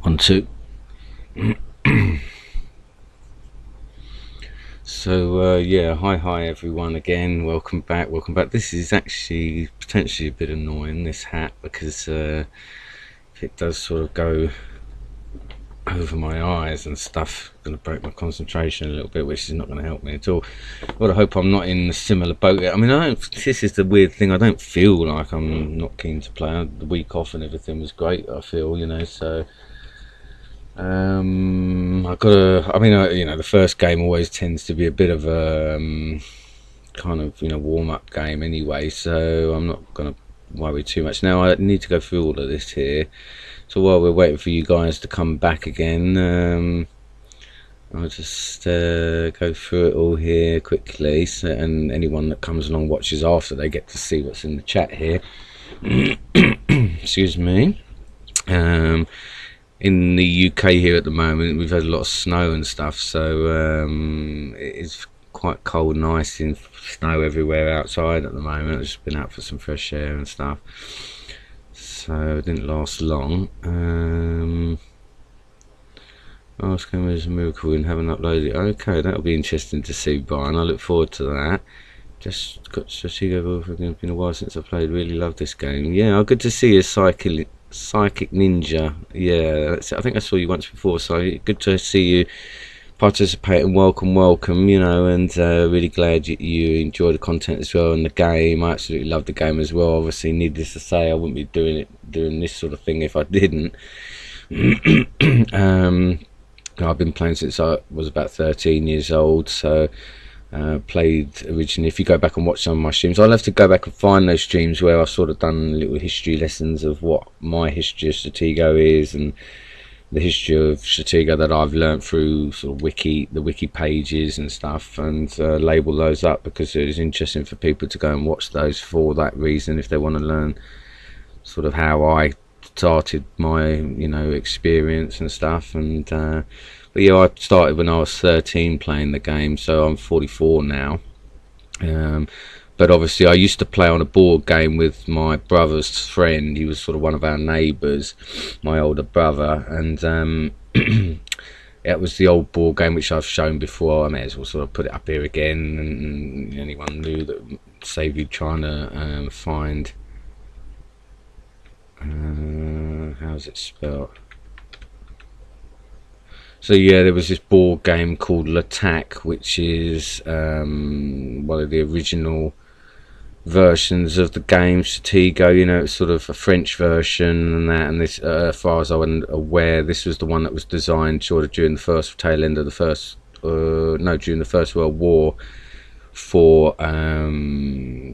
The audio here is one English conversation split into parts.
1, 2. So yeah, hi everyone again. Welcome back. This is actually potentially a bit annoying, this hat, because it does sort of go over my eyes and stuff. Going to break my concentration a little bit, which is not going to help me at all. But I hope I'm not in a similar boat. I mean, this is the weird thing. I don't feel like I'm not keen to play. The week off and everything was great, I feel, so the first game always tends to be a bit of a kind of warm-up game anyway, so I'm not gonna worry too much. Now I need to go through all of this here, so while we're waiting for you guys to come back again, I'll just go through it all here quickly, and anyone that comes along watches after, they get to see what's in the chat here. Excuse me. In the UK here at the moment, we've had a lot of snow and stuff, so it's quite cold and icy and snow everywhere outside at the moment. I've just been out for some fresh air and stuff, so it didn't last long. Last game was a miracle and haven't uploaded it. Okay, that'll be interesting to see, Brian. I look forward to that. Just got Stratego. It's been a while since I played. Really love this game. Yeah, good to see you, Psychic Ninja. Yeah, I think I saw you once before, so good to see you participate, and welcome, and really glad you enjoy the content as well, and the game. I absolutely love the game as well. Obviously, needless to say, I wouldn't be doing this sort of thing if I didn't. I've been playing since I was about 13 years old, so played originally. If you go back and watch some of my streams, I'll have to go back and find those streams where I've sort of done little history lessons of what my history of Stratego is, and the history of Stratego that I've learnt through sort of the wiki pages and stuff, and label those up, because it is interesting for people to go and watch those for that reason, if they want to learn sort of how I started my experience and stuff. And but yeah, I started when I was 13 playing the game, so I'm 44 now. But obviously I used to play on a board game with my brother's friend. He was sort of one of our neighbours, my older brother, and it was the old board game which I've shown before. I may as well sort of put it up here again, and anyone new that save you trying to find how's it spelled. So yeah, there was this board game called L'Attack, which is one of the original versions of the game Stratego. It's sort of a French version and that, and this, as far as I'm aware, this was the one that was designed sort of during the tail end of the first during the First World War, for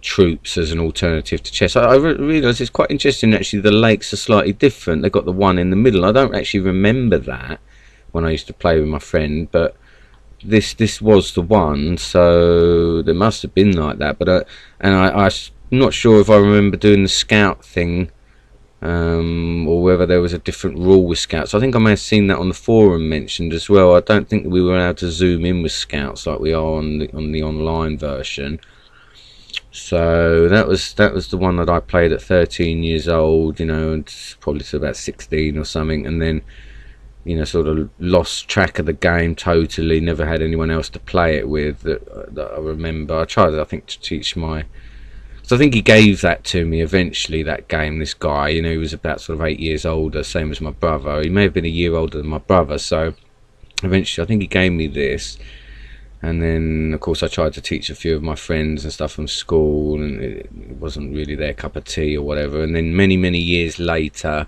troops as an alternative to chess. I realised it's quite interesting actually. The lakes are slightly different. They've got the one in the middle. I don't actually remember that when I used to play with my friend, but this was the one, so there must have been like that. But I'm not sure if I remember doing the scout thing, or whether there was a different rule with scouts. I think I may have seen that on the forum mentioned as well. I don't think we were allowed to zoom in with scouts like we are on the online version. So that was the one that I played at 13 years old, and probably to about 16 or something, and then sort of lost track of the game totally. Never had anyone else to play it with that I remember. I tried, I think, to teach so I think he gave that to me eventually, that game, this guy. He was about sort of 8 years older, same as my brother. He may have been a year older than my brother, so eventually I think he gave me this. And then of course I tried to teach a few of my friends and stuff from school, and it wasn't really their cup of tea or whatever. And then many years later,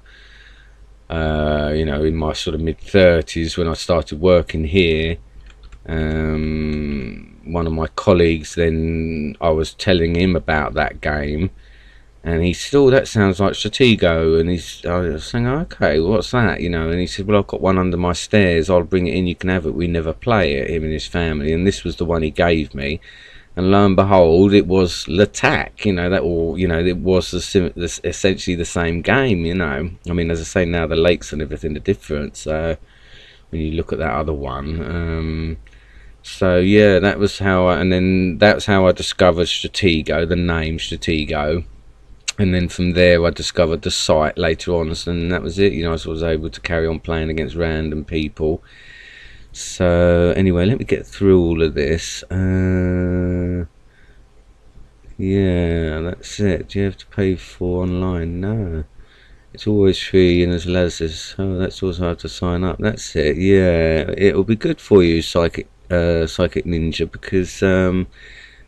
in my sort of mid-30s, when I started working here, one of my colleagues, then I was telling him about that game, and he said, "Oh, that sounds like Stratego." And I was saying, "Okay, what's that?" And he said, "Well, I've got one under my stairs. I'll bring it in. You can have it. We never play it, him and his family." And this was the one he gave me, and lo and behold, it was L'Attack. It was essentially the same game. I mean, as I say, now the lakes and everything are different. So when you look at that other one, so yeah, that's how I discovered Stratego, the name Stratego. and then from there I discovered the site later on, and that was it. You know, I was able to carry on playing against random people. So anyway, let me get through all of this. Yeah, that's it. Do you have to pay for online? No, it's always free. And as Laz says, oh, that's also hard to sign up. That's it. Yeah, it'll be good for you, Psychic Ninja, because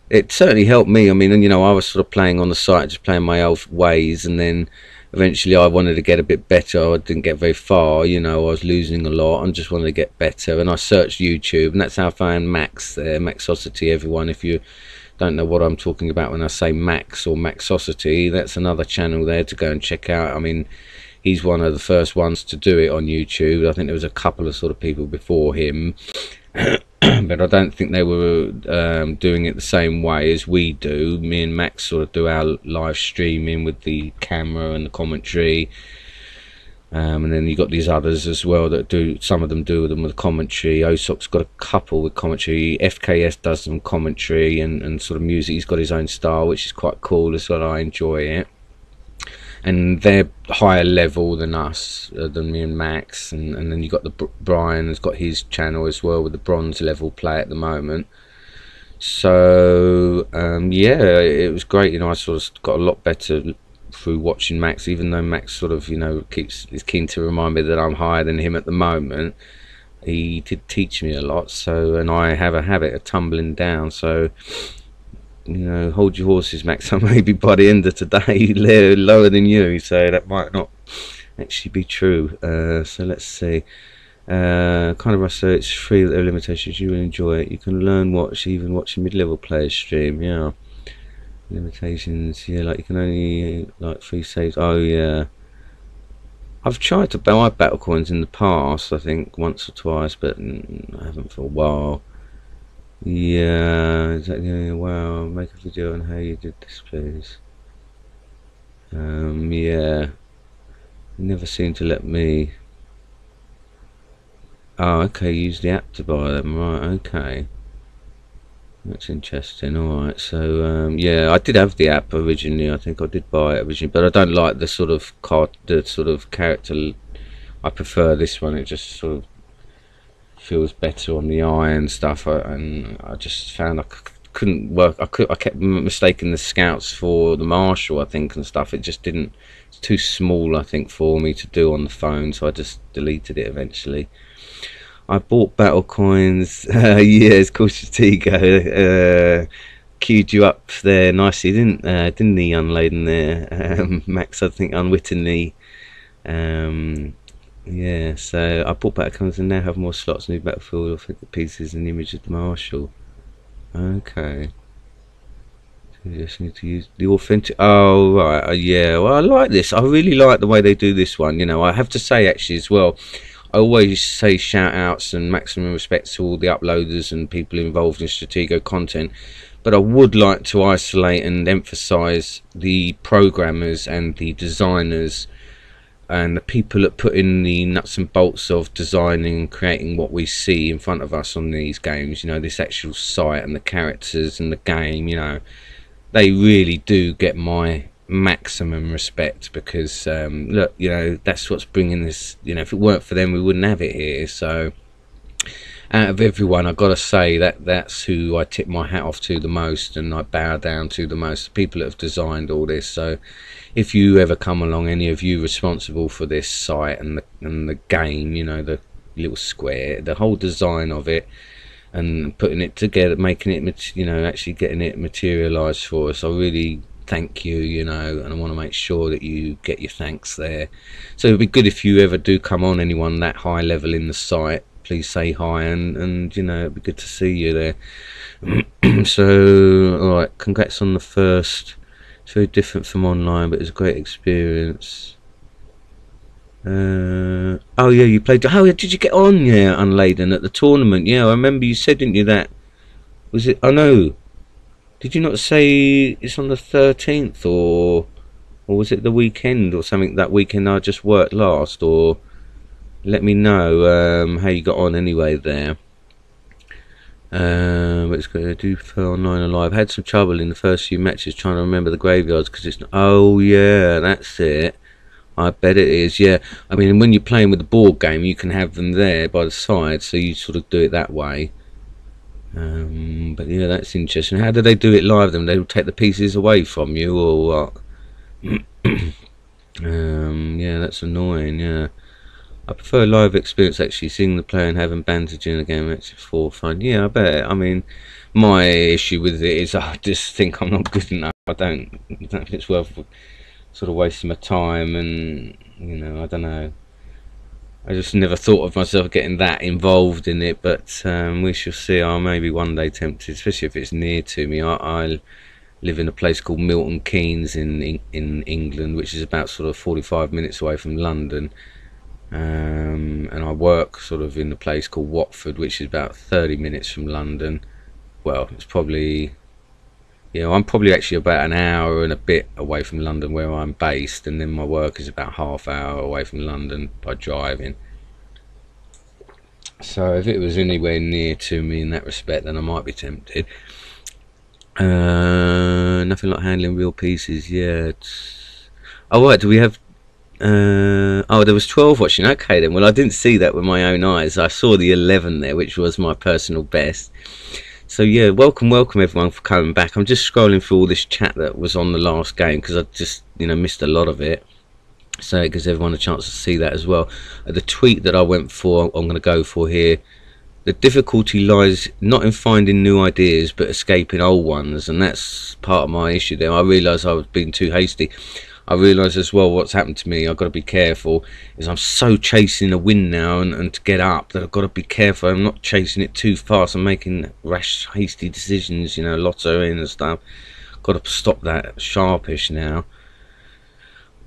it certainly helped me. I mean, you know, I was sort of playing on the site, just playing my old ways, and then eventually I wanted to get a bit better. I didn't get very far, you know, I was losing a lot and just wanted to get better, and I searched YouTube, and that's how I found Max there, Maxosity. Everyone, if you don't know what I'm talking about when I say Max or Maxosity, that's another channel there to go and check out. I mean, he's one of the first ones to do it on YouTube. I think there was a couple of sort of people before him but I don't think they were doing it the same way as we do. Me and Max sort of do our live streaming with the camera and the commentary, and then you got these others as well that do, some of them do them with commentary. Osop's got a couple with commentary. FKS does some commentary and sort of music. He's got his own style, which is quite cool as well. I enjoy it. And they're higher level than us, than me and Max, and then you got the Brian has got his channel as well with the bronze level play at the moment. So yeah, it was great. You know, I sort of got a lot better through watching Max, even though Max sort of, you know, is keen to remind me that I'm higher than him at the moment. He did teach me a lot, so, and I have a habit of tumbling down, so, you know, hold your horses, Max. I may be by the end of today lower than you, so that might not actually be true. So let's see. Kind of, so it's free, there are limitations. You will enjoy it. You can learn, watch, even watching mid-level players stream. Yeah, limitations. Yeah, like you can only like 3 saves. Oh yeah, I've tried to buy battle coins in the past, I think once or twice, but I haven't for a while. Yeah, exactly. Wow, make a video on how you did this, please. Yeah, you never seem to let me. Oh, okay, use the app to buy them, right? Okay, that's interesting. All right, so yeah, I did have the app originally. I think I did buy it originally, but I don't like the sort of character. I prefer this one. It just sort of feels better on the eye and stuff, and I just found I couldn't work. I kept mistaking the scouts for the marshal, I think, and stuff. It just didn't. It's too small, I think, for me to do on the phone, so I just deleted it eventually. I bought battle coins. Yeah, of course, Stratego queued you up there nicely, didn't he, Unladen there? Max, I think, unwittingly. Yeah, so I bought battle coins and now have more slots, new battlefield, authentic pieces, and the image of the marshal. Okay. So you just need to use the authentic. Oh right, yeah. Well, I like this. I really like the way they do this one. You know, I have to say actually as well, I always say shout outs and maximum respect to all the uploaders and people involved in Stratego content, but I would like to isolate and emphasize the programmers and the designers and the people that put in the nuts and bolts of designing and creating what we see in front of us on these games. You know, this actual site and the characters and the game, you know, they really do get my maximum respect, because look, you know, that's what's bringing this. You know, if it weren't for them, we wouldn't have it here. So out of everyone, I've got to say that that's who I tip my hat off to the most, and I bow down to the most, the people that have designed all this. So if you ever come along, any of you responsible for this site and the game, you know, the little square, the whole design of it, and putting it together, making it, you know, actually getting it materialized for us, I really thank you, you know, and I want to make sure that you get your thanks there. So it'd be good if you ever do come on, anyone that high level in the site, please say hi, and you know, it'd be good to see you there. So alright, congrats on the first. It's very different from online, but it's a great experience. Oh yeah, you played. Oh yeah, did you get on? Yeah, Unladen, at the tournament. Yeah, I remember you said, didn't you, that was it? Oh no, did you not say it's on the 13th, or was it the weekend or something? That weekend I just worked last, or let me know how you got on anyway there. But it's going to do for online and live. Had some trouble in the first few matches trying to remember the graveyards because it's. Oh yeah, that's it. I bet it is. Yeah, I mean, when you're playing with the board game, you can have them there by the side, so you sort of do it that way. But yeah, that's interesting. How do they do it live? Then they'll take the pieces away from you, or what? Yeah, that's annoying. Yeah. I prefer a live experience, actually, seeing the player and having banter during the game. It's for fun. Yeah, I bet. I mean, my issue with it is I just think I'm not good enough. I don't think it's worth sort of wasting my time, and you know, I don't know. I just never thought of myself getting that involved in it, but we shall see. I may be one day tempted, especially if it's near to me. I live in a place called Milton Keynes in England, which is about sort of 45 minutes away from London. And I work sort of in a place called Watford, which is about 30 minutes from London. Well, it's probably, you know, I'm probably actually about an hour and a bit away from London where I'm based, and then my work is about half hour away from London by driving. So if it was anywhere near to me in that respect, then I might be tempted. Nothing like handling real pieces. Yeah. Oh right, do we have oh, there was 12 watching. Okay then, well I didn't see that with my own eyes. I saw the 11 there, which was my personal best. So yeah, welcome everyone for coming back. I'm just scrolling through all this chat that was on the last game because I just, you know, missed a lot of it, so it gives everyone a chance to see that as well. The tweet that I went for, I'm going to go for here. The difficulty lies not in finding new ideas but escaping old ones, and that's part of my issue there. I realised I was being too hasty. I realise as well what's happened to me. I've got to be careful, is I'm so chasing a win now and to get up that I've got to be careful I'm not chasing it too fast. I'm making rash, hasty decisions, you know, lotto in and stuff. Got to stop that sharpish now.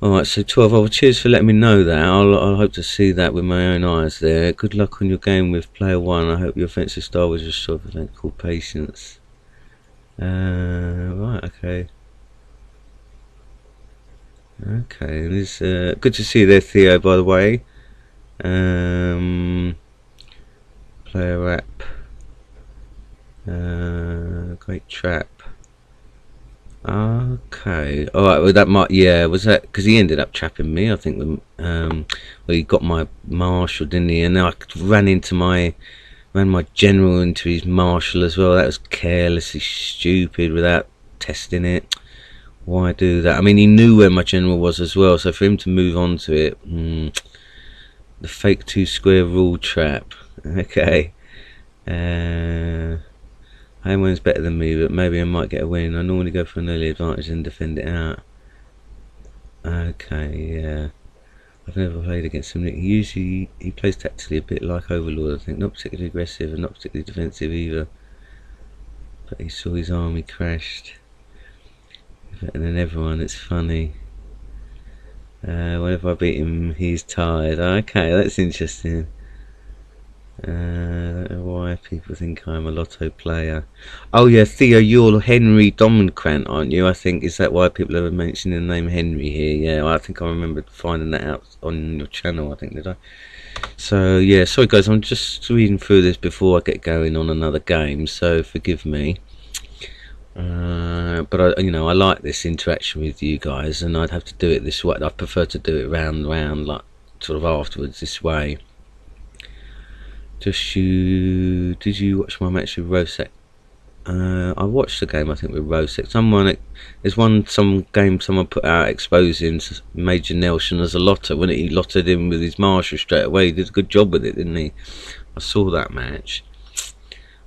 Alright, so 12. Oh, cheers for letting me know that. I'll hope to see that with my own eyes there. Good luck on your game with player 1. I hope your offensive style was just sort of like called patience. Right, okay. Okay, this good to see you there, Theo, by the way. Player app. Great trap. Okay, alright, well that might, yeah, was that, because he ended up trapping me, I think, well he got my marshal, didn't he, and then I ran my general into his marshal as well. That was carelessly stupid without testing it. Why do that? I mean, he knew where my general was as well, so for him to move on to it, the fake 2 square rule trap. Okay, Hayman's better than me, but maybe I might get a win. I normally go for an early advantage and defend it out. Okay, yeah, I've never played against him. Usually he plays tactically a bit like Overlord, I think. Not particularly aggressive and not particularly defensive either, but he saw his army crashed. Better than everyone, it's funny. Whenever I beat him, he's tired. Okay, that's interesting. I don't know why people think I'm a lotto player. Oh yeah, Theo, you're Henry Dominkrant, aren't you? I think, is that why people are mentioning the name Henry here? Yeah, I think I remember finding that out on your channel, I think, did I? So yeah, sorry guys, I'm just reading through this before I get going on another game, so forgive me. But you know, I like this interaction with you guys, and I'd have to do it this way. I prefer to do it round, like sort of afterwards this way. Did you watch my match with Rosek? I watched the game, I think, with Rosek. Some game someone put out exposing Major Nelson as a lotter. When he lotted him with his marshal straight away, he did a good job with it, didn't he? I saw that match.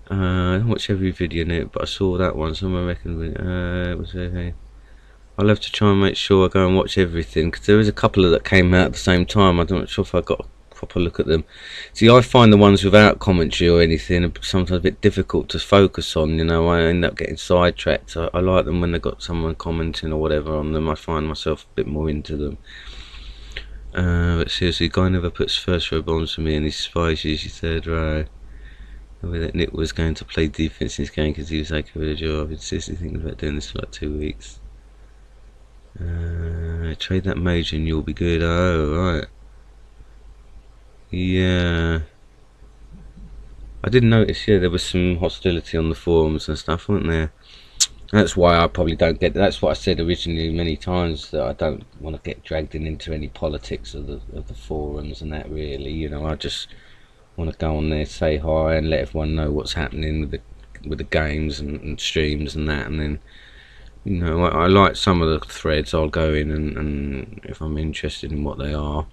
I don't watch every video in it, but I saw that one. Someone reckoned it was okay. I'll have to try and make sure I go and watch everything, because there is a couple of that came out at the same time. I'm not sure if I got a proper look at them. See, I find the ones without commentary or anything sometimes a bit difficult to focus on. You know, I end up getting sidetracked. I like them when they've got someone commenting or whatever on them. I find myself a bit more into them. But seriously, guy never puts first row bombs for me, and he spies usually third row. That Nick was going to play defense in this game because he was like a job. He's seriously thinking about doing this for like 2 weeks. Trade that major and you'll be good. Oh, right. Yeah. I did notice, yeah, there was some hostility on the forums and stuff, wasn't there? That's why I probably don't get. That's what I said originally many times, that I don't want to get dragged into any politics of the forums and that. Really, you know, I just want to go on there, say hi, and let everyone know what's happening with the games and streams and that. And then, you know, I like some of the threads. I'll go in and if I'm interested in what they are.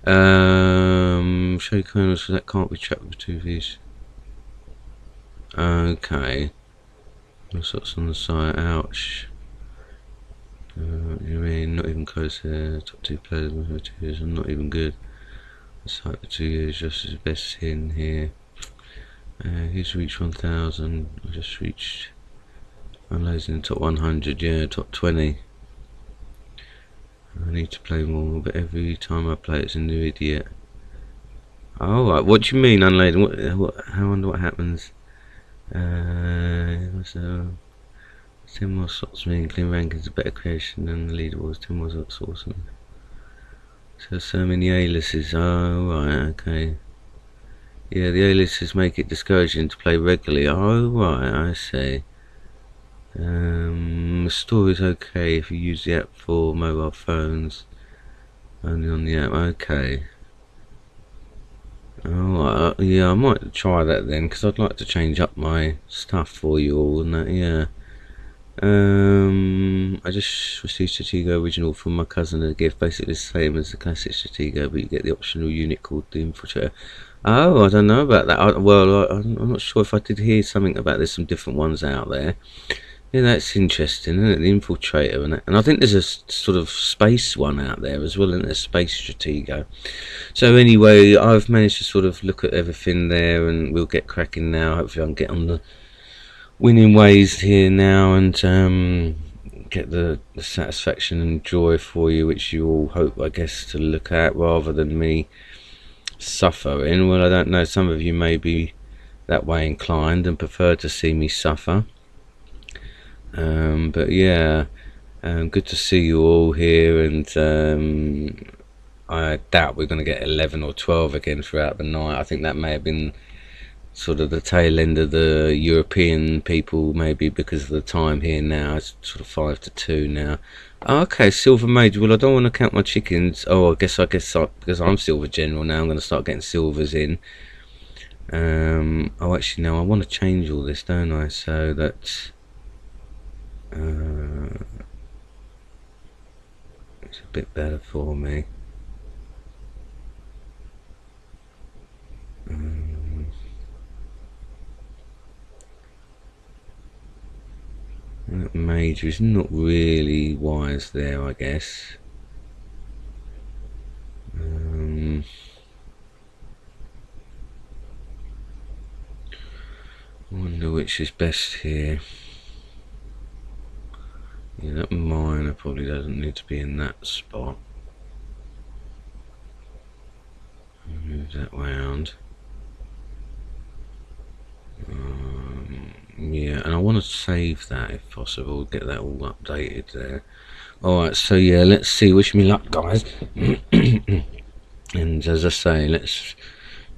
Show kernels, so that can't be tracked with 2 views. Okay. What's on the site? Ouch. You mean not even close there? Top 2 players for 2 years. I'm not even good. The site for 2 years just as best in here. Who's reached 1,000? I just reached. I'm losing the top 100. Yeah, top 20. I need to play more, but every time I play, it's a new idiot. Oh, right. What do you mean unloading? How wonder what happens? So 10 more slots mean clean rankings, a better creation than the leaderboards. 10 more slots, awesome. So many A-lists. Oh, right, okay. Yeah, the A-lists make it discouraging to play regularly. Oh, right, I see. The store is okay if you use the app for mobile phones. Only on the app, okay. Oh, yeah, I might try that then, because I'd like to change up my stuff for you all, and that, yeah. I just received Stratego original from my cousin as a gift, basically the same as the classic Stratego, but you get the optional unit called the Infiltrator. Oh, I don't know about that. I'm not sure if I did hear something about there's some different ones out there. Yeah, that's interesting, isn't it? The Infiltrator and that. And I think there's a sort of space one out there as well, isn't there? Space Stratego. So anyway, I've managed to sort of look at everything there, and we'll get cracking now. Hopefully I can get on the winning ways here now and get the satisfaction and joy for you, which you all hope, I guess, to look at, rather than me suffering. Well, I don't know, some of you may be that way inclined and prefer to see me suffer. But yeah, good to see you all here, and I doubt we're going to get 11 or 12 again throughout the night. I think that may have been sort of the tail end of the European people, maybe because of the time here now. It's sort of 5 to 2 now. Okay, Silver Major. Well, I don't want to count my chickens. Oh, I guess because I'm Silver General now, I'm going to start getting silvers in. Oh, actually, no, I want to change all this, don't I? So that it's a bit better for me. That Major is not really wise there, I guess. I wonder which is best here. Yeah, that Minor probably doesn't need to be in that spot. Move that round. Yeah, and I want to save that if possible, get that all updated there. Alright, so yeah, let's see. Wish me luck, guys. And as I say, let's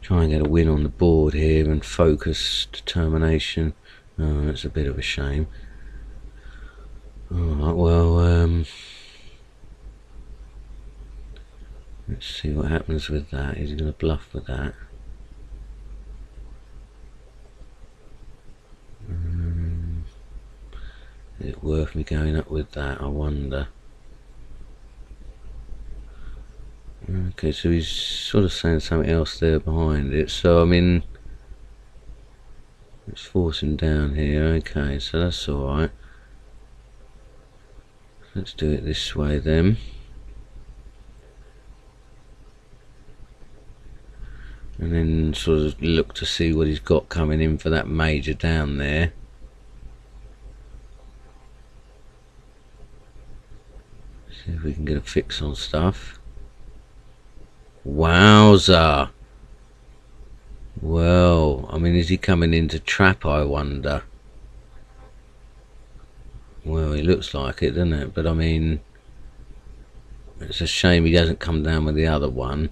try and get a win on the board here, and focus, determination. Oh, that's a bit of a shame. Alright, well, let's see what happens with that. Is he going to bluff with that? Is it worth me going up with that, I wonder? Okay, so he's sort of saying something else there behind it, so I mean, let's force him down here. Okay, so that's alright. Let's do it this way then. And then sort of look to see what he's got coming in for that Major down there. See if we can get a fix on stuff. Wowza! Well, I mean, is he coming in to trap, I wonder? Well, it looks like it, doesn't it? But I mean, it's a shame he doesn't come down with the other one.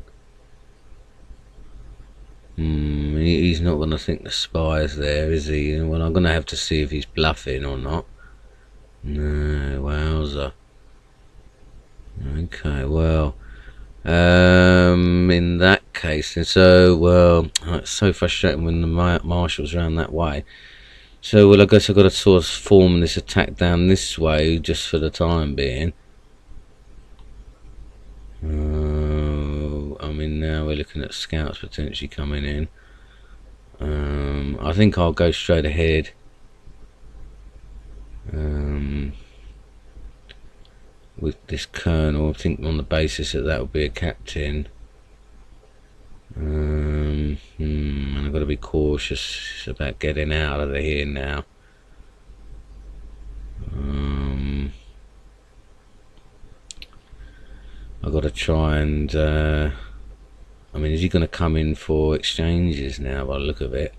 He's not going to think the spy's there, is he? Well, I'm going to have to see if he's bluffing or not. No, wowzer. Okay, well, in that case, and so, well, it's so frustrating when the marshal's around that way. So, well, I guess I've got to sort of form this attack down this way, just for the time being. I mean, now we're looking at scouts potentially coming in. I think I'll go straight ahead. With this colonel, I think on the basis that that will be a captain. And I've got to be cautious about getting out of here now. I've got to try and I mean, is he going to come in for exchanges now by the look of it?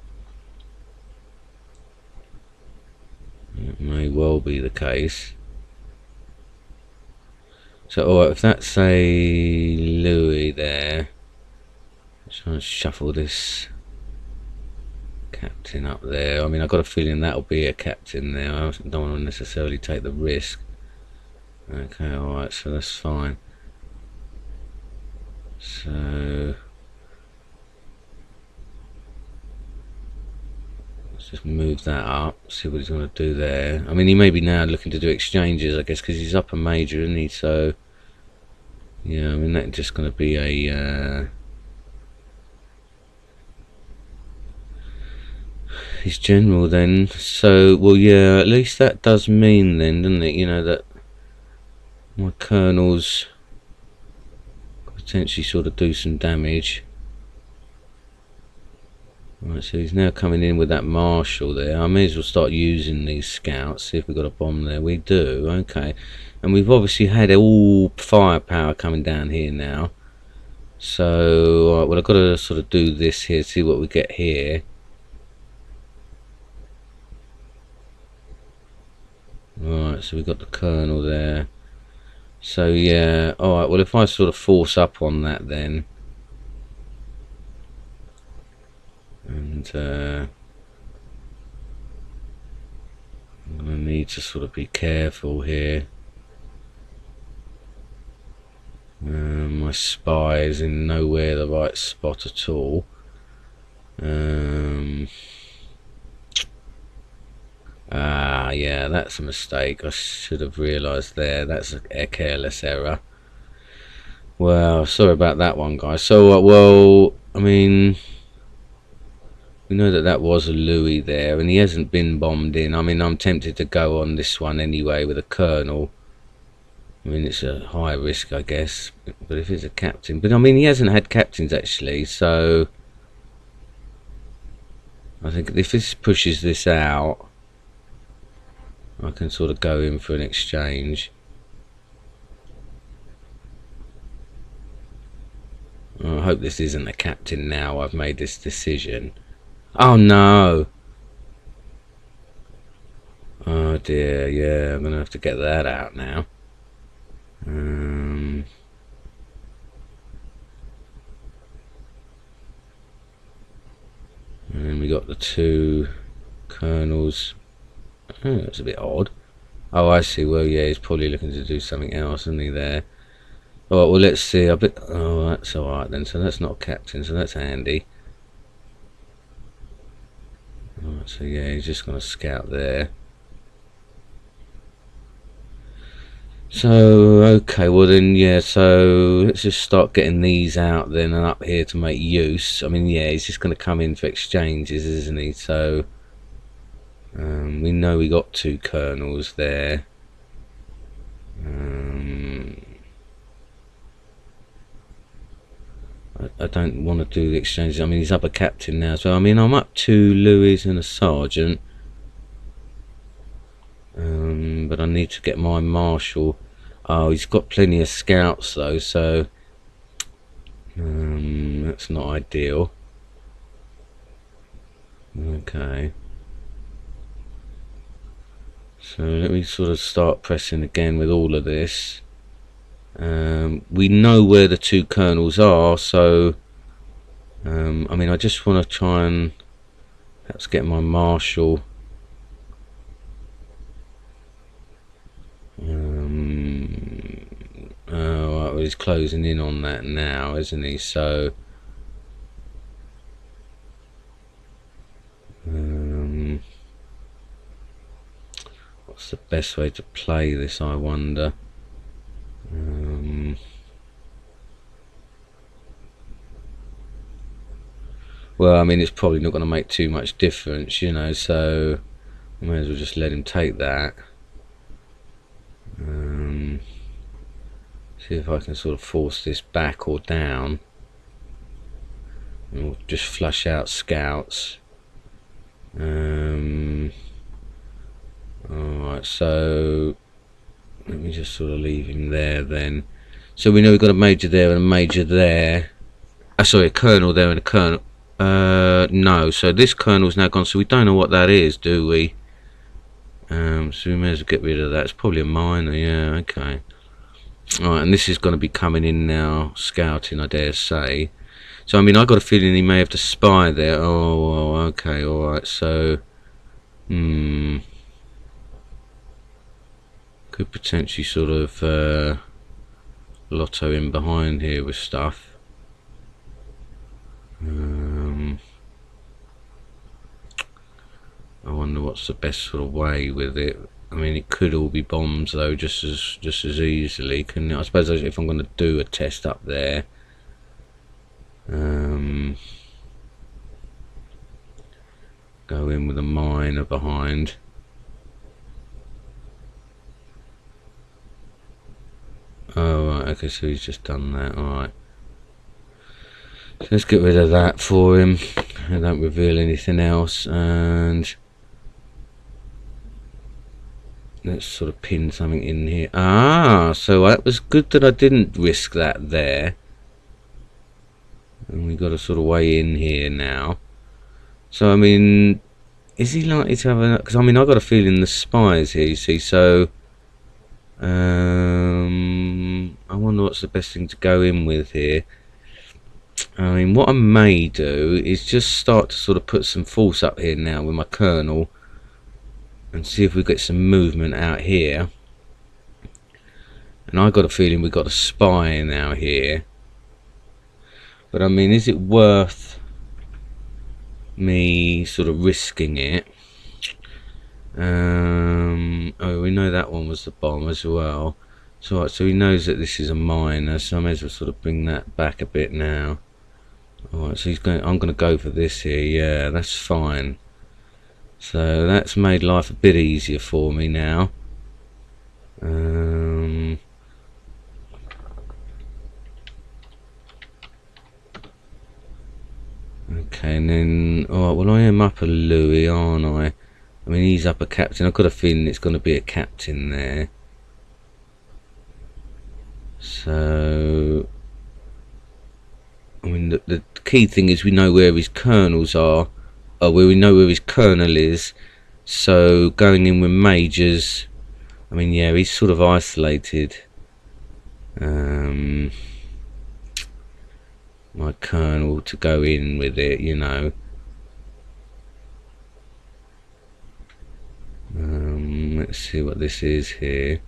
It may well be the case. So, alright, if that's a Louis there, let's try and shuffle this captain up there. I mean, I've got a feeling that'll be a captain there. I don't want to necessarily take the risk. Okay, alright, so that's fine. So, let's just move that up, see what he's going to do there. I mean, he may be now looking to do exchanges, I guess, because he's up a major, isn't he? So, yeah, I mean, that's just going to be a his general then. So, well, yeah, at least that does mean then, doesn't it, you know, that my colonels potentially sort of do some damage. Right, so he's now coming in with that marshal there. I may as well start using these scouts, see if we've got a bomb there. We do, okay. And we've obviously had all firepower coming down here now. So, right, well, I've got to sort of do this here, see what we get here. Right, so we've got the colonel there. So, yeah, alright, well, if I sort of force up on that then. And I'm going to need to sort of be careful here. My spy is in nowhere the right spot at all. Yeah, that's a mistake. I should have realised there. That's a careless error. Well, sorry about that one, guys. So, well, I mean, we know that that was a Louis there, and he hasn't been bombed in. I mean, I'm tempted to go on this one anyway with a colonel. I mean, it's a high risk, I guess, but if it's a captain, but I mean, he hasn't had captains actually, so I think if this pushes this out, I can sort of go in for an exchange. I hope this isn't a captain now. I've made this decision. Oh no! Oh dear, yeah, I'm gonna have to get that out now. And we got the two colonels. Oh, that's a bit odd. Oh, I see. Well, yeah, he's probably looking to do something else, isn't he, there? Alright, well, let's see. Oh, that's alright then. So that's not a captain, so that's handy. Alright, so yeah, he's just going to scout there. So, okay, well then, yeah, so let's just start getting these out then and up here to make use. I mean, yeah, he's just going to come in for exchanges, isn't he? So, we know we got two colonels there. I don't want to do the exchanges. I mean, he's up a captain now, so I mean, I'm up 2 Louis and a sergeant. But I need to get my marshal. Oh, he's got plenty of scouts though, so that's not ideal. Okay, so let me sort of start pressing again with all of this. We know where the two colonels are, so I mean, I just want to try and perhaps get my marshal. Oh, well, he's closing in on that now, isn't he? So what's the best way to play this, I wonder? Well, I mean, it's probably not going to make too much difference, you know, so I may as well just let him take that. See if I can sort of force this back or down. And we'll just flush out scouts. Alright, so let me just sort of leave him there then. So we know we've got a major there and a major there. Sorry, a colonel there and a colonel. No, so this colonel's now gone, so we don't know what that is, do we? So we may as well get rid of that. It's probably a minor, yeah, okay. Alright, and this is going to be coming in now, scouting, I dare say. So, I mean, I got a feeling he may have to spy there. Oh, okay, alright, so... could potentially sort of lotto in behind here with stuff. I wonder what's the best sort of way with it. I mean, it could all be bombs though, just as easily, couldn't it? I suppose if I'm going to do a test up there, go in with a miner behind. Oh, right, okay, so he's just done that. Alright, so let's get rid of that for him. I don't reveal anything else, and let's sort of pin something in here. Ah, so that was good that I didn't risk that there. And we got a sort of way in here now. So, I mean, is he likely to have a... because, I mean, I got a feeling the spies here, you see, so... I wonder what's the best thing to go in with here. I mean, what I may do is just start to sort of put some force up here now with my colonel. And see if we get some movement out here. And I got a feeling we got a spy now here. But I mean, is it worth me sort of risking it? Oh, we know that one was the bomb as well. So, right, so he knows that this is a miner, so I may as well sort of bring that back a bit now. Alright, so he's going. I'm going to go for this here. Yeah, that's fine. So that's made life a bit easier for me now. Okay, and then well, I am up a Louis, aren't I? I mean, he's up a captain. I've got a feeling it's going to be a captain there. So, I mean, the key thing is we know where his colonels are, or where we know where his colonel is. So going in with majors, I mean, yeah, he's sort of isolated. My colonel to go in with it, you know. Let's see what this is here.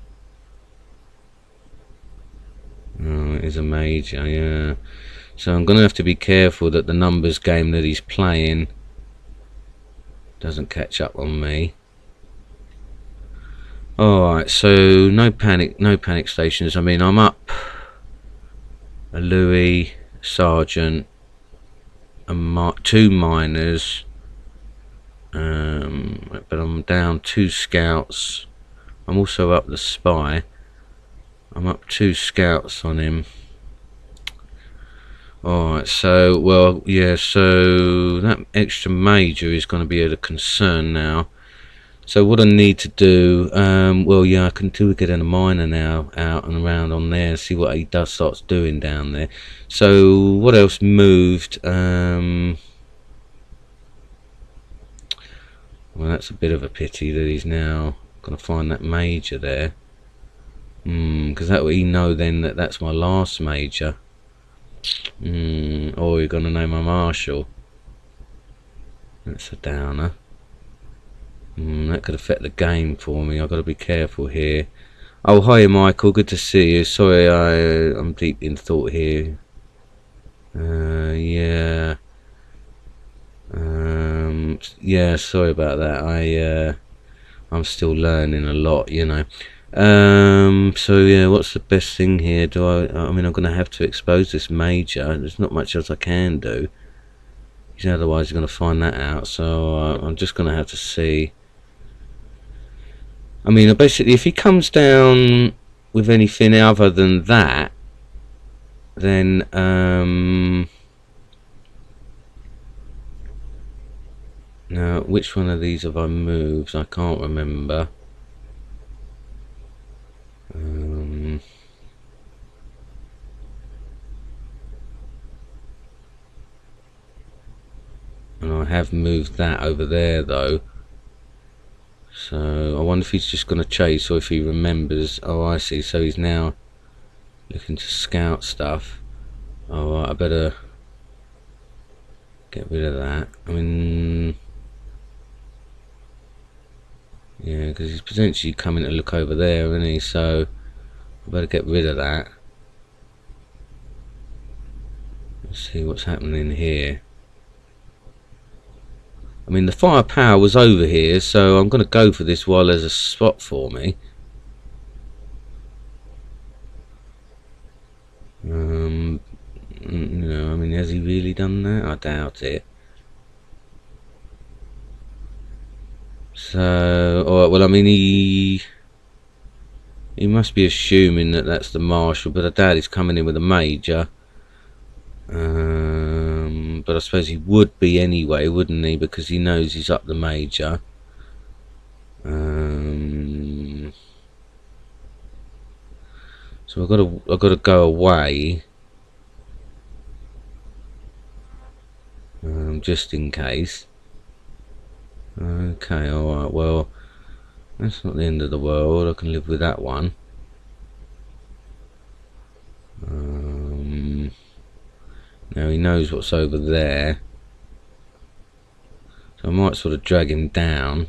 Oh, it is a major, yeah. So I'm going to have to be careful that the numbers game that he's playing doesn't catch up on me. Alright, so no panic stations. I mean, I'm up a Louis, sergeant, and 2 miners. But I'm down 2 scouts. I'm also up the spy. I'm up 2 scouts on him. Alright, so, well, yeah, so that extra major is going to be a concern now. So what I need to do, well, yeah, I can get a miner now out and around on there, see what he starts doing down there. So what else moved? Well, that's a bit of a pity that he's now going to find that major there. Because that way he know then that that's my last major. Oh, you're gonna name a marshal. That's a downer. That could affect the game for me. I've got to be careful here. Oh, hi Michael, good to see you. Sorry, I'm deep in thought here. Yeah. Yeah, sorry about that. I'm still learning a lot, you know. So yeah, what's the best thing here? I mean, I'm gonna have to expose this major. There's not much else I can do. Otherwise, you're gonna find that out. So I'm just gonna have to see. I mean, basically, if he comes down with anything other than that, then now which one of these have I moved? I can't remember. And I have moved that over there though. So I wonder if he's just going to chase or if he remembers. Oh, I see. So he's now looking to scout stuff. Oh, right, I better get rid of that. I mean, yeah, because he's potentially coming to look over there, isn't he? So I better get rid of that. Let's see what's happening here. I mean, the firepower was over here, so I'm going to go for this while there's a spot for me. You know, I mean, has he really done that? I doubt it. So, alright, well, I mean, he must be assuming that that's the marshal, but I doubt he's coming in with a major. But I suppose he would be anyway, wouldn't he? Because he knows he's up the major. So I've got to go away, just in case. Okay, all right. Well, that's not the end of the world. I can live with that one. Now he knows what's over there, so I might sort of drag him down.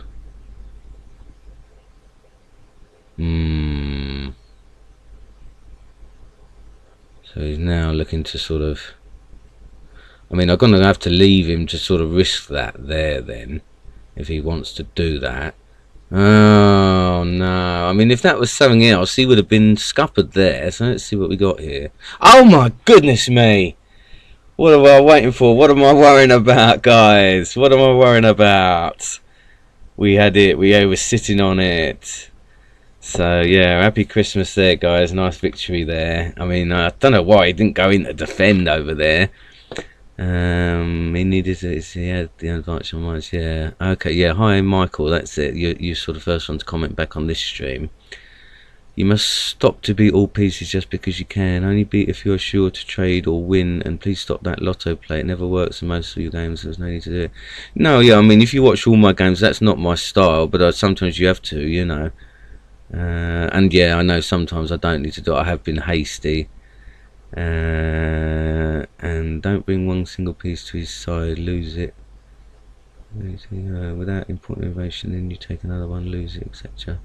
So he's now looking to sort of. I mean, I'm gonna have to leave him to sort of risk that there then, if he wants to do that. Oh no! I mean, if that was something else, he would have been scuppered there. So let's see what we got here. Oh my goodness me! What am I waiting for? What am I worrying about, guys? What am I worrying about? We had it. We were sitting on it. So yeah, happy Christmas there, guys. Nice victory there. I mean, I don't know why he didn't go in to defend over there. He needed it. He had the advantage on mine. Yeah. Okay. Yeah. Hi, Michael. That's it. You're sort of first one to comment back on this stream. You must stop to beat all pieces just because you can. Only beat if you're sure to trade or win. And please stop that lotto play. It never works in most of your games. There's no need to do it. No. Yeah. I mean, if you watch all my games, that's not my style. But sometimes you have to. You know. And yeah, I know sometimes I don't need to do it. I have been hasty. And don't bring one single piece to his side, lose it. Without important innovation, then you take another one, lose it, etc.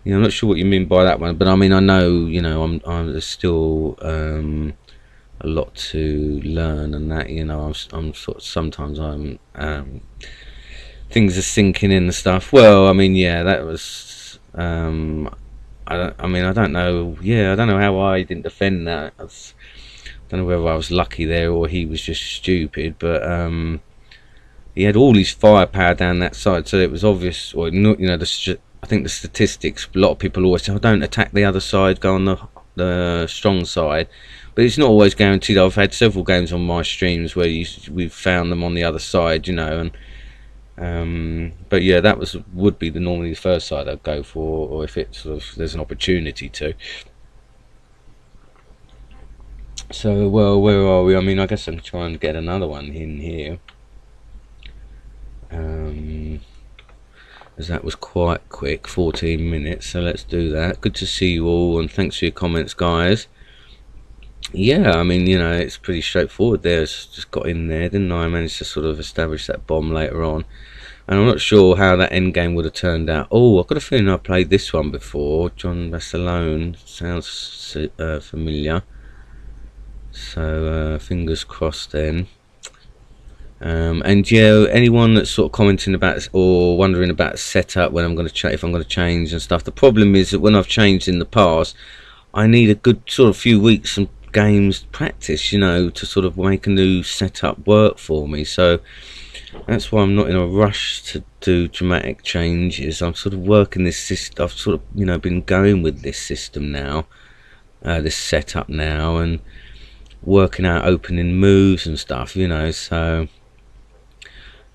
Yeah, I'm not sure what you mean by that one, but I mean, I know, you know, there's still a lot to learn, and that, you know, I'm sort of, sometimes things are sinking in and stuff. Well, I mean, yeah, that was I mean, I don't know. Yeah, I don't know how I didn't defend that. I don't know whether I was lucky there or he was just stupid. But he had all his firepower down that side, so it was obvious. Or you know, I think the statistics. A lot of people always say, "Oh, don't attack the other side. Go on the strong side." But it's not always guaranteed. I've had several games on my streams where we've found them on the other side. You know, and. But yeah, that would be normally the first side I'd go for, or if it's sort of there's an opportunity to. So, well, where are we? I mean, I guess I'm trying to get another one in here. As that was quite quick, 14 minutes. So let's do that. Good to see you all, and thanks for your comments, guys. yeah, I mean, you know, it's pretty straightforward there. It's just got in there, didn't I? I managed to sort of establish that bomb later on. And I'm not sure how that end game would have turned out. Oh, I've got a feeling I played this one before. John Vassalone sounds familiar. So fingers crossed then. And yeah, anyone that's sort of commenting about or wondering about setup when I'm going to if I'm going to change and stuff. The problem is that when I've changed in the past, I need a good sort of few weeks and games practice, you know, to sort of make a new setup work for me. So that's why I'm not in a rush to do dramatic changes. I'm sort of working this system. I've sort of, you know, been going with this system now, this setup now, and working out opening moves and stuff, you know. So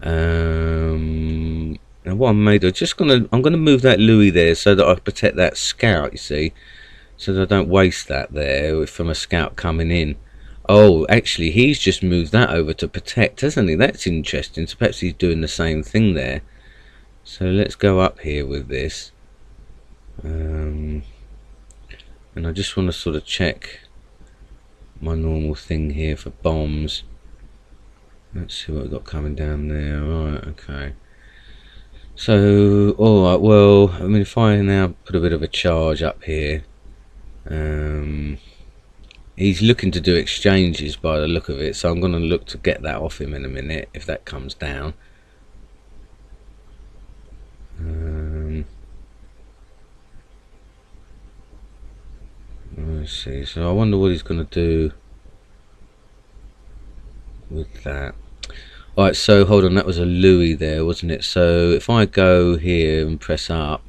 and what I'm made of, I'm gonna move that Louis there so that I protect that scout, you see, so that I don't waste that there from a scout coming in. Oh, actually, he's just moved that over to protect, hasn't he? That's interesting. So perhaps he's doing the same thing there. So let's go up here with this. And I just want to sort of check my normal thing here for bombs. Let's see what we've got coming down there. Right, okay. So, alright, well, I mean, if I now put a bit of a charge up here, he's looking to do exchanges by the look of it, so I'm going to look to get that off him in a minute if that comes down. Let's see, so I wonder what he's going to do with that. Alright, so hold on, that was a Louis there, wasn't it? So if I go here and press up,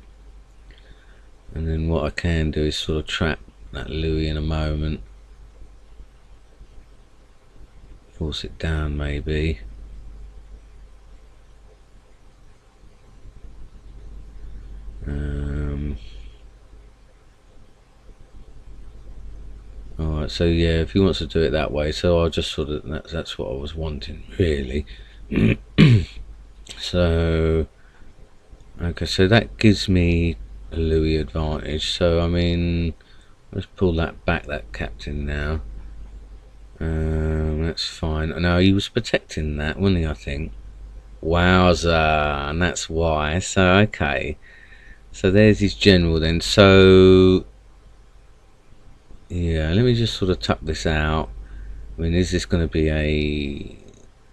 and then what I can do is sort of trap that Louis in a moment. Force it down maybe. Alright, so yeah, if he wants to do it that way, so I'll just sort of, that's what I was wanting really. So okay, so that gives me a Louis advantage. So I mean, let's pull that back, that captain now. That's fine. Now he was protecting that, wasn't he? I think. Wowza, and that's why. So okay, so there's his general then. So yeah, let me just sort of tuck this out. I mean, is this going to be a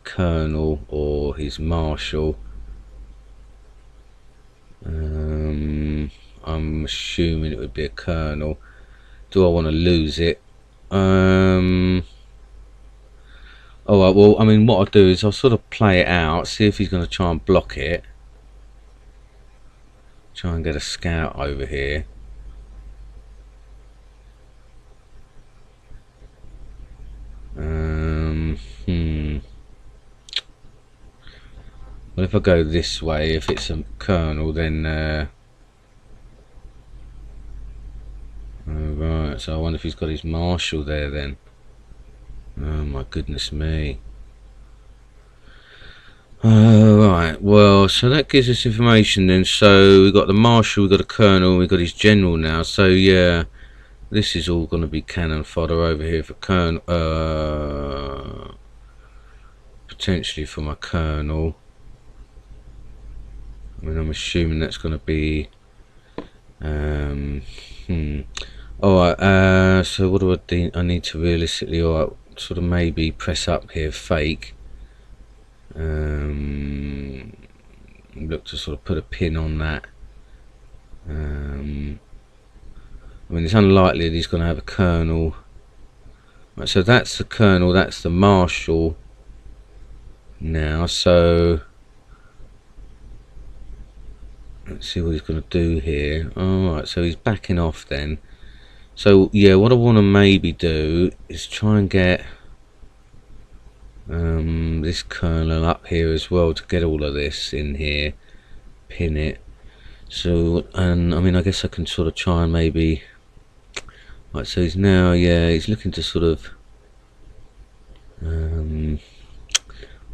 colonel or his marshal? I'm assuming it would be a colonel. Do I want to lose it? Oh well, I mean, what I'll do is I'll sort of play it out, see if he's going to try and block it, try and get a scout over here. Well, if I go this way, if it's a colonel, then oh, right, so I wonder if he's got his marshal there then. Oh my goodness me. Right, well, so that gives us information then. So we've got the marshal, we've got a colonel, we've got his general now. So yeah, this is all going to be cannon fodder over here for colonel, potentially for my colonel. I mean, I'm assuming that's going to be alright, so what do I need to realistically, alright, sort of maybe press up here, fake, look to sort of put a pin on that. I mean, it's unlikely that he's going to have a colonel. Right, so that's the colonel, that's the marshal now. So let's see what he's going to do here. Alright, so he's backing off then. So yeah, what I want to maybe do is try and get this colonel up here as well to get all of this in here, pin it. So, and I mean, I guess I can sort of try and maybe, right, so he's now, yeah, he's looking to sort of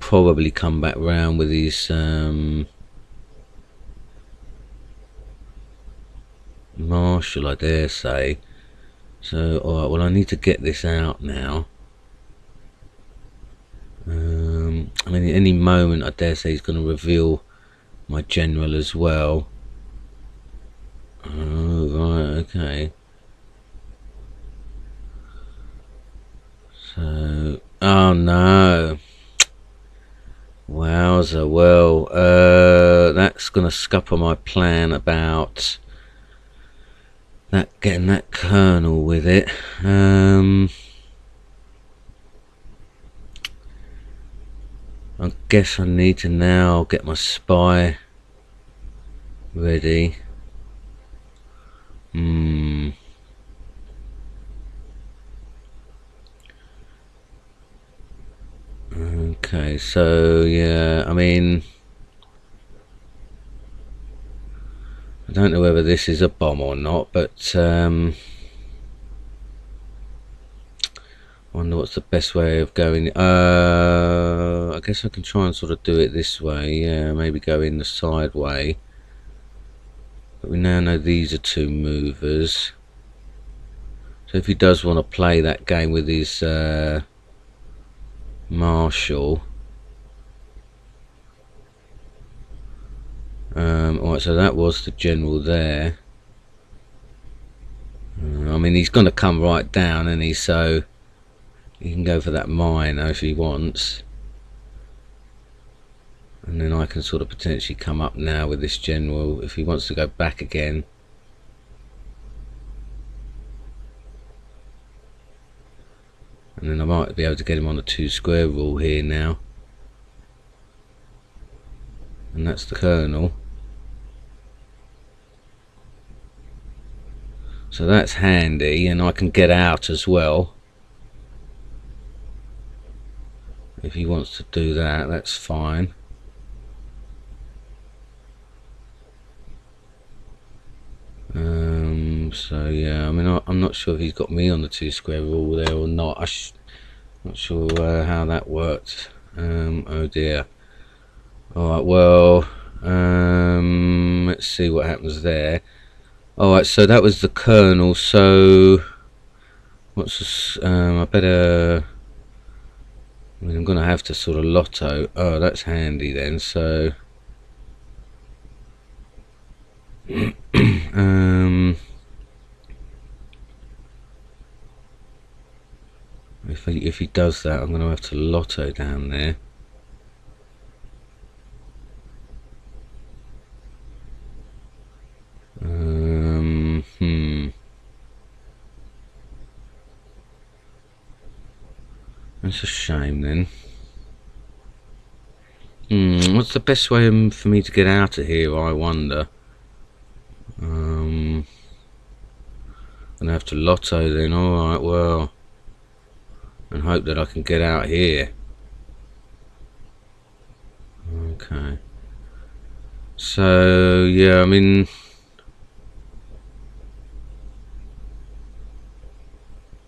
probably come back round with his marshal, I dare say. So, alright, well I need to get this out now. I mean, at any moment I dare say he's going to reveal my general as well. Oh, right, okay. So, oh no. Wowza, well, that's going to scupper my plan about that, getting that colonel with it. I guess I need to now get my spy ready. Okay, so yeah, I mean, I don't know whether this is a bomb or not, but wonder what's the best way of going. I guess I can try and sort of do it this way. Yeah, maybe go in the side way. But we now know these are two movers. So if he does want to play that game with his marshal, alright, so that was the general there. I mean, he's going to come right down, and so he can go for that minor if he wants. And then I can sort of potentially come up now with this general if he wants to go back again. And then I might be able to get him on a 2 square rule here now. And that's the colonel. So that's handy, and I can get out as well. If he wants to do that, that's fine. So yeah, I mean, I'm not sure if he's got me on the 2 square rule there or not. Not sure how that worked. Oh dear. Alright, well, let's see what happens there. Alright, so that was the colonel. So what's this? I better, I mean, I'm gonna have to sort of lotto. Oh, that's handy then. So if he does that, I'm gonna have to lotto down there. That's a shame then. What's the best way for me to get out of here, I wonder? I'm gonna have to lotto then. Alright, well, and hope that I can get out here. Okay. So yeah, I mean,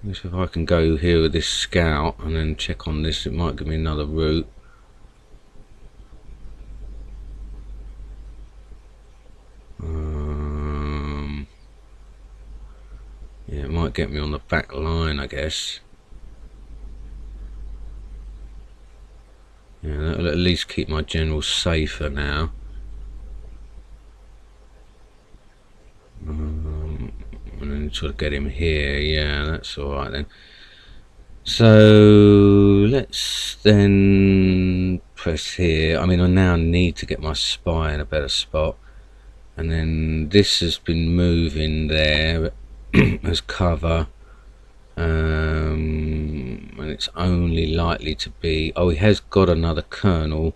if I can go here with this scout and then check on this, it might give me another route. Yeah, it might get me on the back line, I guess. Yeah, that'll at least keep my general safer now. And then sort of get him here. Yeah, that's alright then. So let's then press here. I mean, I now need to get my spy in a better spot. And then this has been moving there as cover. And it's only likely to be, oh, he has got another colonel.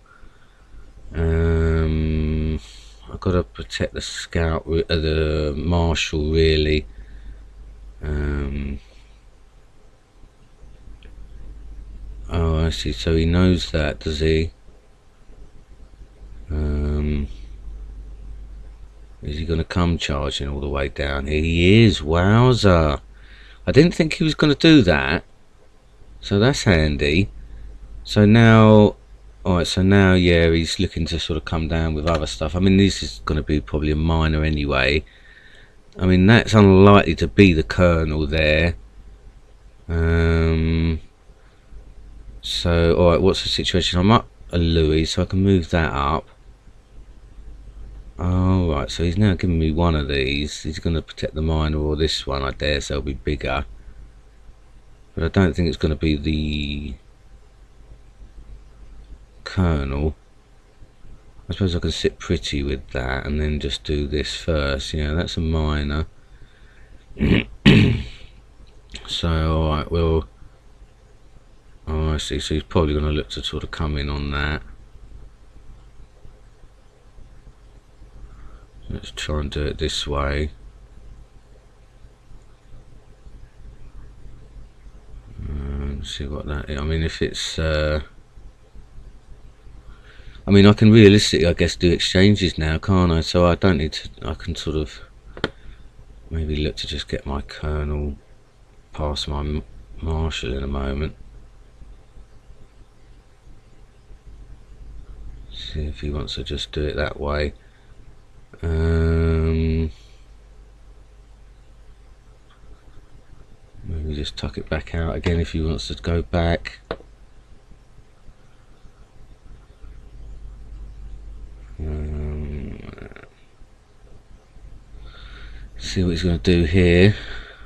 I've got to protect the scout, the marshal really. Oh, I see, so he knows that, does he? Is he going to come charging all the way down here? He is. Wowza. I didn't think he was going to do that. So that's handy. So now, alright, so now, yeah, he's looking to sort of come down with other stuff. I mean, this is going to be probably a minor anyway. I mean, that's unlikely to be the kernel there. So, alright, what's the situation? I'm up a Louis, so I can move that up. Alright, so he's now giving me one of these. He's going to protect the minor, or this one, I dare say, will be bigger. But I don't think it's going to be the kernel. I suppose I can sit pretty with that and then just do this first. Yeah, that's a minor. So, alright, well... Oh, I see. So he's probably going to look to sort of come in on that. Let's try and do it this way. See what that is. I mean, if it's... I mean, I can realistically, I guess, do exchanges now, can't I? So I don't need to... I can sort of... maybe look to just get my kernel past my marshal in a moment. See if he wants to just do it that way. Maybe just tuck it back out again if he wants to go back. See what he's going to do here.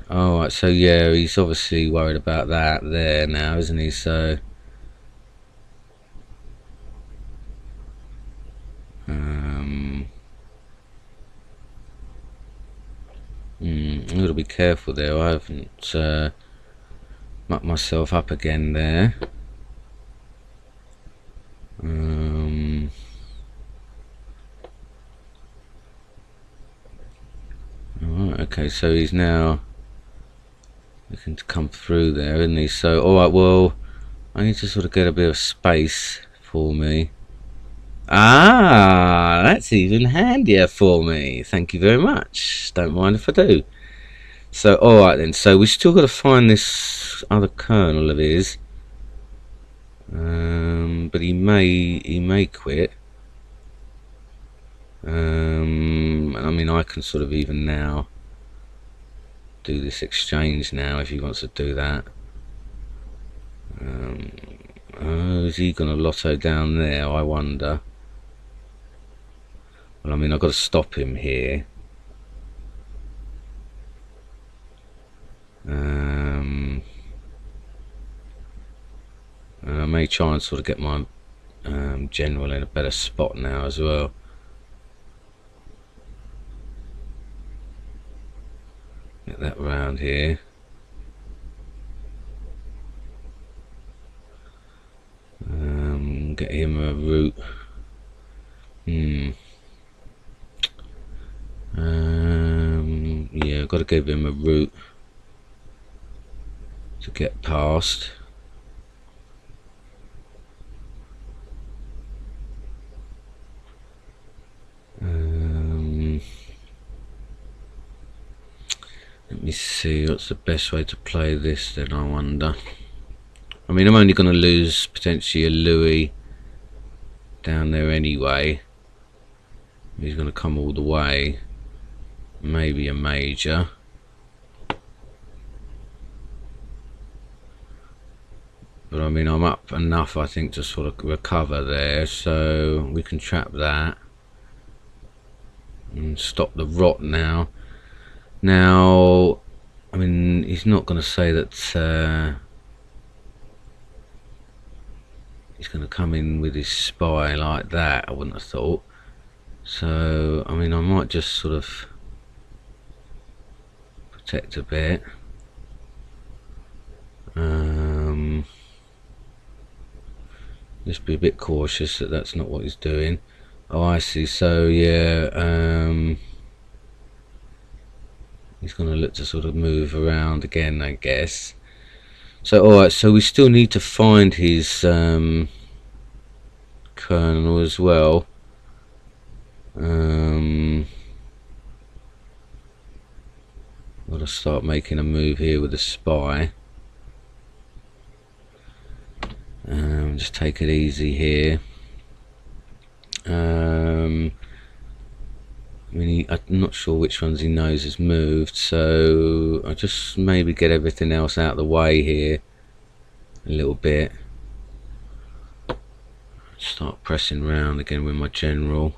Alright, so yeah, he's obviously worried about that there now, isn't he? So I've got to be careful there. I haven't mucked myself up again there. Alright, okay, so he's now looking to come through there, isn't he? So, alright, well, I need to sort of get a bit of space for me. Ah, that's even handier for me. Thank you very much. Don't mind if I do. So, alright then. So, we've still got to find this other kernel of his. But he may quit. I mean, I can sort of even now do this exchange now if he wants to do that. Oh, is he going to lotto down there? I wonder. Well, I mean, I've got to stop him here. And I may try and sort of get my general in a better spot now as well. Get that round here. Get him a route. Yeah, I've got to give him a route to get past. Let me see, what's the best way to play this then, I wonder. I mean, I'm only going to lose potentially a Louis down there anyway. He's going to come all the way. Maybe a major. But I mean, I'm up enough, I think, to sort of recover there. So we can trap that. And stop the rot now. Now, I mean, he's not going to say that he's going to come in with his spy like that, I wouldn't have thought. So, I mean, I might just sort of protect a bit. Just be a bit cautious that that's not what he's doing. Oh, I see. So, yeah, he's going to look to sort of move around again, I guess. So, alright, so we still need to find his kernel as well. Got to start making a move here with the spy. Just take it easy here. I'm not sure which ones he knows has moved, so I just maybe get everything else out of the way here a little bit. Start pressing round again with my general.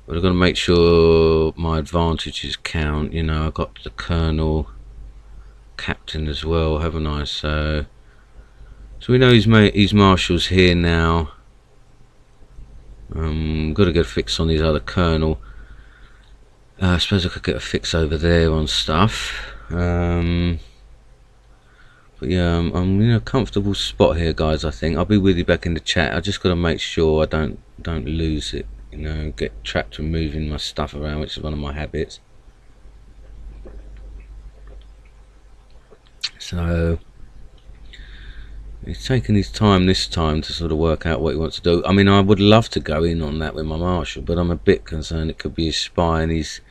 But I've got to make sure my advantages count. You know, I've got the colonel, captain as well, haven't I? So we know his marshal's here now. Got to get a fix on his other colonel. I suppose I could get a fix over there on stuff. But yeah, I'm in a comfortable spot here, guys. I think I'll be with you back in the chat. I just got to make sure I don't lose it. You know, get trapped with moving my stuff around, which is one of my habits. So he's taking his time this time to sort of work out what he wants to do. I mean, I would love to go in on that with my marshal, but I'm a bit concerned it could be his spy, and he's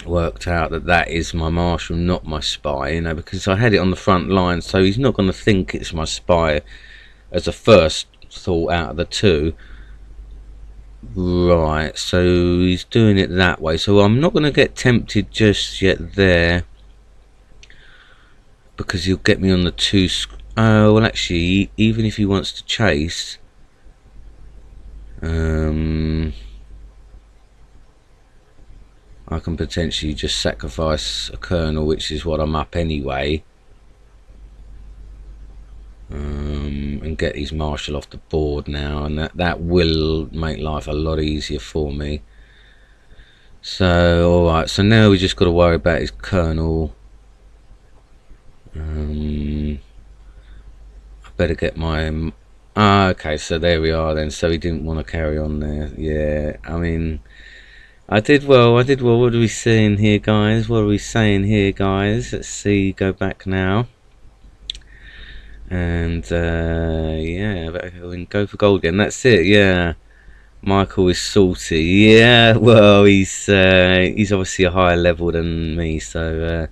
worked out that is my marshal, not my spy, you know, because I had it on the front line, so he's not going to think it's my spy as a first thought out of the two. Right, so he's doing it that way, so I'm not going to get tempted just yet there, because he'll get me on the two. Oh, well, actually, even if he wants to chase, I can potentially just sacrifice a colonel, which is what I'm up anyway, and get his marshal off the board now, and that will make life a lot easier for me. So alright, so now we just got to worry about his colonel. I better get my okay, so there we are then. So he didn't want to carry on there. Yeah, I mean, I did well. What are we saying here, guys? Let's see, go back now. And yeah, go for gold again. That's it. Yeah, Michael is salty. Yeah, well, he's obviously a higher level than me, so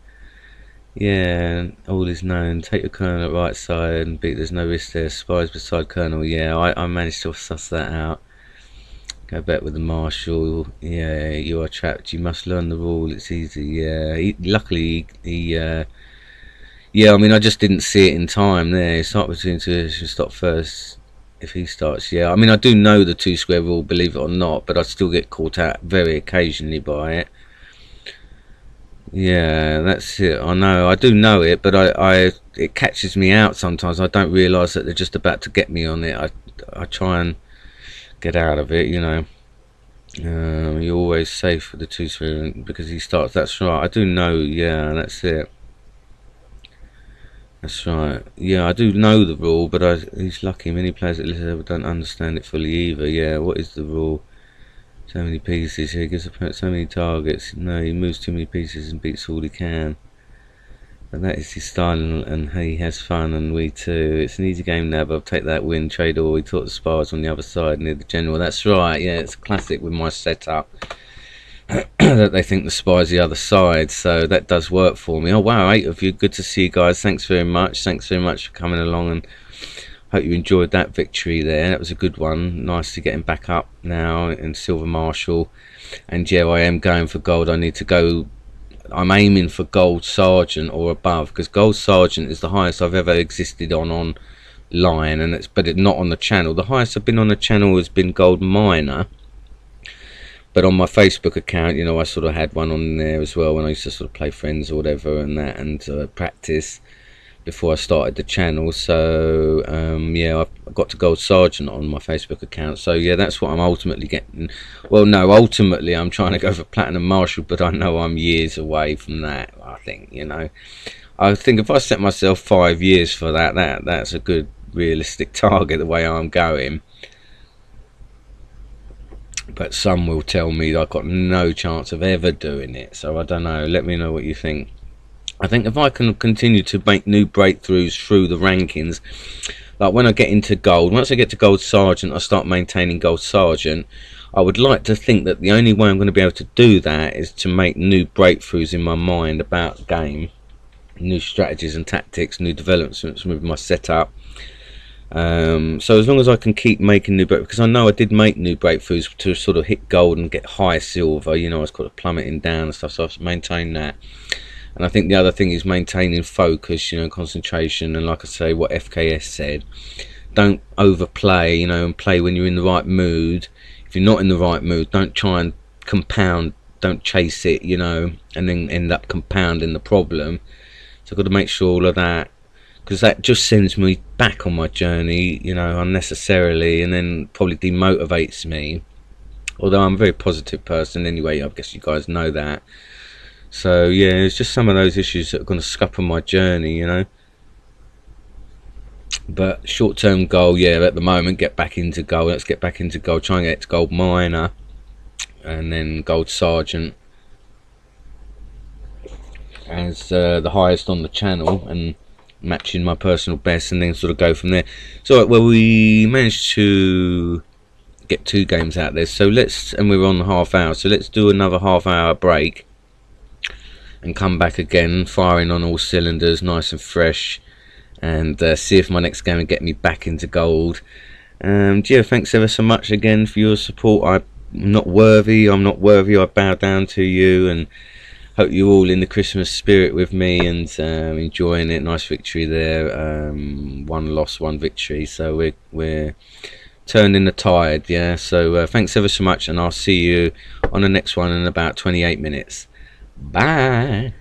yeah, all is known. Take your colonel at right side and beat. There's no risk there. Spies beside colonel. Yeah, I managed to suss that out. Go back with the marshal. Yeah, you are trapped. You must learn the rule. It's easy. Yeah, luckily he yeah, I mean, I just didn't see it in time there. Start between two, should stop first if he starts. Yeah, I mean, I do know the 2 square rule, believe it or not, but I still get caught out very occasionally by it. Yeah, that's it. I know, I do know it, but it catches me out sometimes. I don't realise that they're just about to get me on it. I try and get out of it, you know. You're always safe with the 2 square because he starts. That's right. I do know. Yeah, that's it. That's right. Yeah, I do know the rule, but he's lucky. Many players at least don't understand it fully either. Yeah, what is the rule? So many pieces. He gives opponent so many targets. No, he moves too many pieces and beats all he can. And that is his style, and he has fun, and we too. It's an easy game now, but I'll take that win. Trade all. We taught the spies on the other side near the general. That's right. Yeah, it's classic with my setup. That they think the spy's the other side, so that does work for me. Oh wow, 8 of you, good to see you guys. Thanks very much for coming along, and hope you enjoyed that victory there. That was a good one. Nice to get him back up now in silver marshal. And yeah, I am going for gold. I need to go, I'm aiming for gold sergeant or above, because gold sergeant is the highest I've ever existed on line, and it's not on the channel. The highest I've been on the channel has been gold miner. But on my Facebook account, you know, I sort of had one on there as well when I used to sort of play friends or whatever and that, and practice before I started the channel. So yeah, I've got to gold sergeant on my Facebook account. So yeah, that's what I'm ultimately getting. Well, no, ultimately I'm trying to go for platinum marshal, but I know I'm years away from that. I think, you know, I think if I set myself 5 years for that's a good realistic target the way I'm going. But some will tell me I've got no chance of ever doing it, so I don't know. Let me know what you think. I think if I can continue to make new breakthroughs through the rankings, like when I get into gold, once I get to gold sergeant, I start maintaining gold sergeant. I would like to think that the only way I'm going to be able to do that is to make new breakthroughs in my mind about the game, new strategies and tactics, new developments with my setup. So as long as I can keep making new breakthroughs, because I know I did make new breakthroughs to sort of hit gold and get high silver, you know, I was kind of plummeting down and stuff, so I've maintained that. And I think the other thing is maintaining focus, you know, concentration, and like I say, what FKS said, don't overplay, you know, and play when you're in the right mood. If you're not in the right mood, don't try and compound, don't chase it, you know, and then end up compounding the problem. So I've got to make sure all of that, because that just sends me back on my journey, you know, unnecessarily, and then probably demotivates me. Although I'm a very positive person anyway, I guess you guys know that. So yeah, it's just some of those issues that are going to scupper my journey, you know. But short-term goal, yeah, at the moment, get back into gold. Let's get back into gold. Try and get to gold miner, and then gold sergeant as the highest on the channel, and matching my personal best, and then sort of go from there. So well, we managed to get 2 games out there. So let's, and we're on the half hour. So let's do another half-hour break and come back again, firing on all cylinders, nice and fresh, and see if my next game will get me back into gold. Yeah, thanks ever so much again for your support. I'm not worthy, I bow down to you, and hope you're all in the Christmas spirit with me, and enjoying it. Nice victory there, 1 loss, 1 victory, so we're turning the tide, yeah. So thanks ever so much, and I'll see you on the next one in about 28 minutes. Bye.